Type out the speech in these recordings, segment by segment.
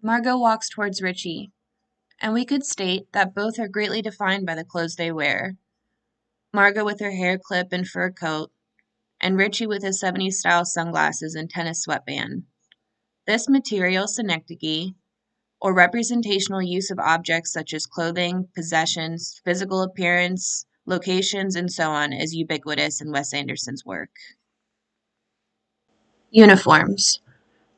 Margot walks towards Richie, and we could state that both are greatly defined by the clothes they wear. Margot with her hair clip and fur coat, and Richie with his 70s style sunglasses and tennis sweatband. This material synecdoche, or representational use of objects such as clothing, possessions, physical appearance, locations, and so on, is ubiquitous in Wes Anderson's work. Uniforms.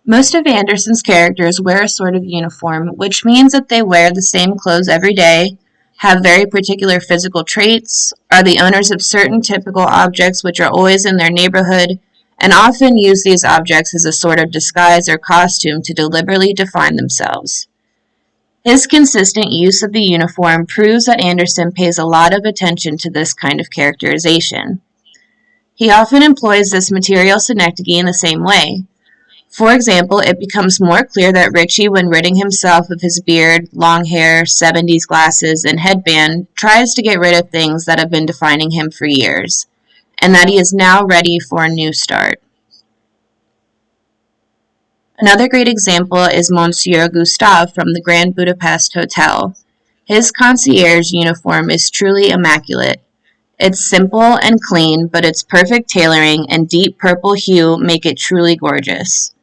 Most of Anderson's characters wear a sort of uniform, which means that they wear the same clothes every day, have very particular physical traits, are the owners of certain typical objects which are always in their neighborhood, and often use these objects as a sort of disguise or costume to deliberately define themselves. His consistent use of the uniform proves that Anderson pays a lot of attention to this kind of characterization. He often employs this material synecdoche in the same way. For example, it becomes more clear that Richie, when ridding himself of his beard, long hair, 70s glasses, and headband, tries to get rid of things that have been defining him for years, and that he is now ready for a new start. Another great example is Monsieur Gustave from the Grand Budapest Hotel. His concierge uniform is truly immaculate. It's simple and clean, but its perfect tailoring and deep purple hue make it truly gorgeous.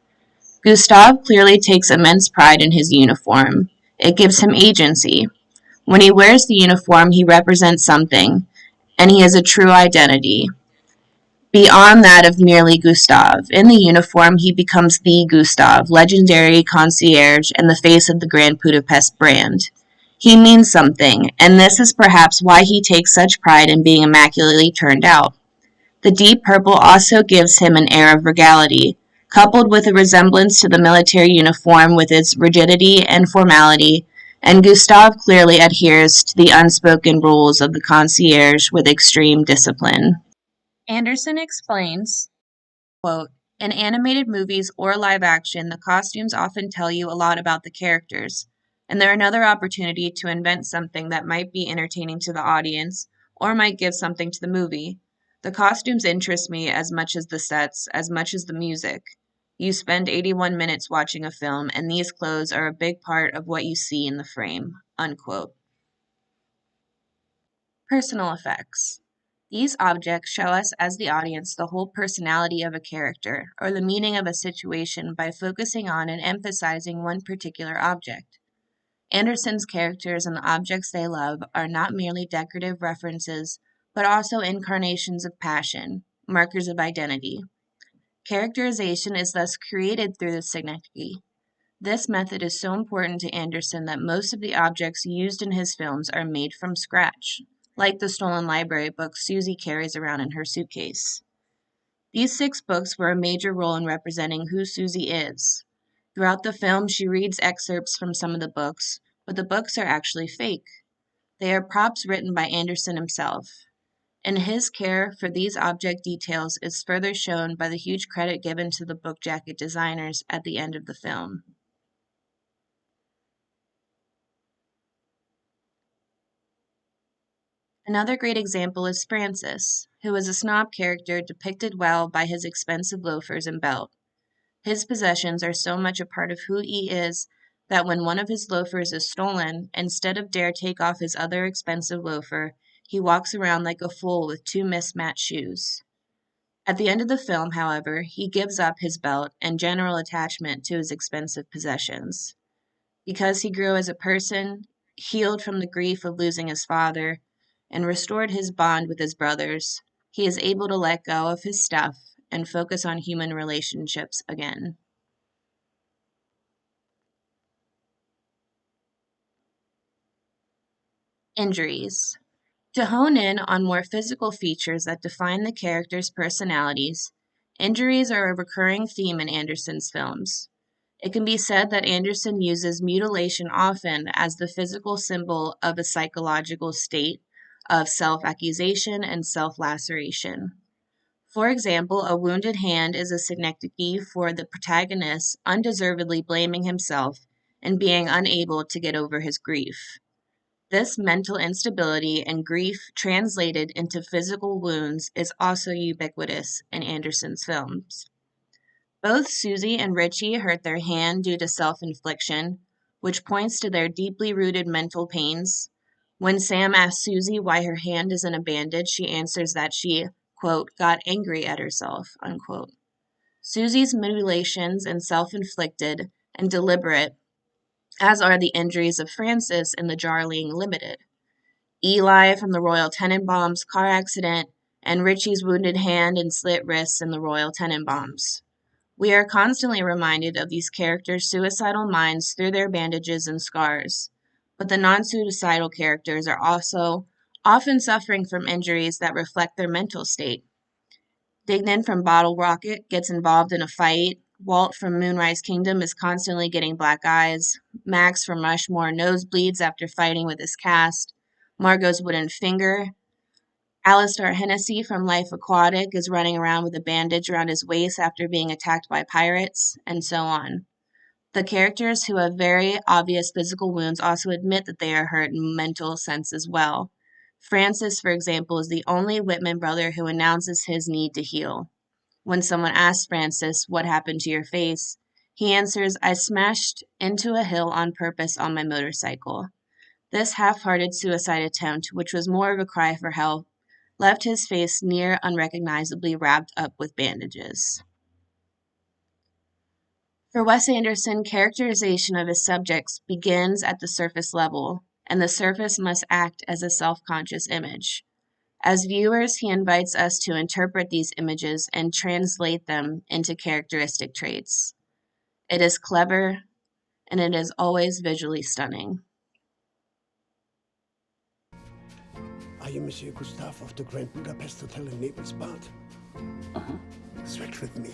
Gustave clearly takes immense pride in his uniform. It gives him agency. When he wears the uniform, he represents something, and he has a true identity. Beyond that of merely Gustave, in the uniform he becomes the Gustave, legendary concierge and the face of the Grand Budapest brand. He means something, and this is perhaps why he takes such pride in being immaculately turned out. The deep purple also gives him an air of regality, coupled with a resemblance to the military uniform with its rigidity and formality, and Gustave clearly adheres to the unspoken rules of the concierge with extreme discipline. Anderson explains, quote, "In animated movies or live action, the costumes often tell you a lot about the characters, and they're another opportunity to invent something that might be entertaining to the audience or might give something to the movie. The costumes interest me as much as the sets, as much as the music. You spend 81 minutes watching a film, and these clothes are a big part of what you see in the frame." Unquote. Personal effects. These objects show us as the audience the whole personality of a character, or the meaning of a situation by focusing on and emphasizing one particular object. Anderson's characters and the objects they love are not merely decorative references, but also incarnations of passion, markers of identity. Characterization is thus created through the synecdoche. This method is so important to Anderson that most of the objects used in his films are made from scratch, like the stolen library books Susie carries around in her suitcase. These 6 books were a major role in representing who Susie is. Throughout the film, she reads excerpts from some of the books, but the books are actually fake. They are props written by Anderson himself. And his care for these object details is further shown by the huge credit given to the book jacket designers at the end of the film. Another great example is Francis, who is a snob character depicted well by his expensive loafers and belt. His possessions are so much a part of who he is that when one of his loafers is stolen, instead of dare take off his other expensive loafer, he walks around like a fool with 2 mismatched shoes. At the end of the film, however, he gives up his belt and general attachment to his expensive possessions. Because he grew as a person, healed from the grief of losing his father, and restored his bond with his brothers, he is able to let go of his stuff and focus on human relationships again. Injuries. To hone in on more physical features that define the characters' personalities, injuries are a recurring theme in Anderson's films. It can be said that Anderson uses mutilation often as the physical symbol of a psychological state of self-accusation and self-laceration. For example, a wounded hand is a synecdoche for the protagonist undeservedly blaming himself and being unable to get over his grief. This mental instability and grief translated into physical wounds is also ubiquitous in Anderson's films. Both Susie and Richie hurt their hand due to self-infliction, which points to their deeply rooted mental pains. When Sam asks Susie why her hand is in a bandage, she answers that she, quote, got angry at herself, unquote. Susie's mutilations and self-inflicted and deliberate, as are the injuries of Francis in the Jarling Limited. Eli from the Royal Tenenbaums car accident, and Richie's wounded hand and slit wrists in the Royal Tenenbaums. We are constantly reminded of these characters' suicidal minds through their bandages and scars. But the non-suicidal characters are also often suffering from injuries that reflect their mental state. Dignan from Bottle Rocket gets involved in a fight. Walt from Moonrise Kingdom is constantly getting black eyes. Max from Rushmore nosebleeds after fighting with his cast. Margot's wooden finger. Alistair Hennessy from Life Aquatic is running around with a bandage around his waist after being attacked by pirates, and so on. The characters who have very obvious physical wounds also admit that they are hurt in mental sense as well. Francis, for example, is the only Whitman brother who announces his need to heal. When someone asks Francis, "What happened to your face?" he answers, "I smashed into a hill on purpose on my motorcycle." This half-hearted suicide attempt, which was more of a cry for help, left his face near unrecognizably wrapped up with bandages. For Wes Anderson, characterization of his subjects begins at the surface level, and the surface must act as a self-conscious image. As viewers, he invites us to interpret these images and translate them into characteristic traits. It is clever, and it is always visually stunning. Are you Monsieur Gustave of the Grand Budapest Hotel in Naples, Bart? Uh-huh. Switch with me.